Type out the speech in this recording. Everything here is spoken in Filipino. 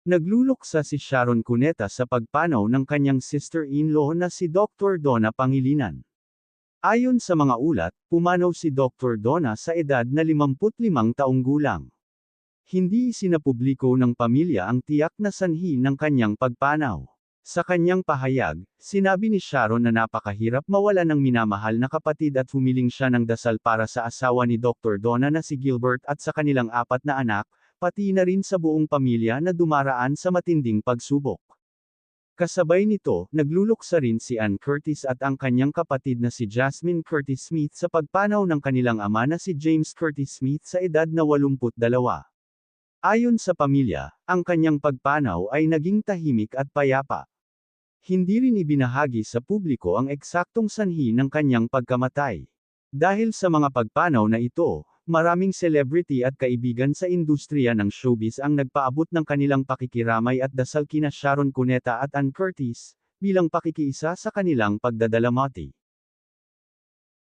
Nagluluksa si Sharon Cuneta sa pagpanaw ng kanyang sister-in-law na si Dr. Donna Pangilinan. Ayon sa mga ulat, pumanaw si Dr. Donna sa edad na 55 taong gulang. Hindi isinapubliko ng pamilya ang tiyak na sanhi ng kanyang pagpanaw. Sa kanyang pahayag, sinabi ni Sharon na napakahirap mawala ng minamahal na kapatid at humiling siya ng dasal para sa asawa ni Dr. Donna na si Gilbert at sa kanilang 4 na anak, pati na rin sa buong pamilya na dumaraan sa matinding pagsubok. Kasabay nito, nagluluksa rin si Ann Curtis at ang kanyang kapatid na si Jasmine Curtis Smith sa pagpanaw ng kanilang ama na si James Curtis Smith sa edad na 82. Ayon sa pamilya, ang kanyang pagpanaw ay naging tahimik at payapa. Hindi rin ibinahagi sa publiko ang eksaktong sanhi ng kanyang pagkamatay. Dahil sa mga pagpanaw na ito, maraming celebrity at kaibigan sa industriya ng showbiz ang nagpaabot ng kanilang pakikiramay at dasal kina Sharon Cuneta at Ann Curtis, bilang pakikiisa sa kanilang pagdadalamati.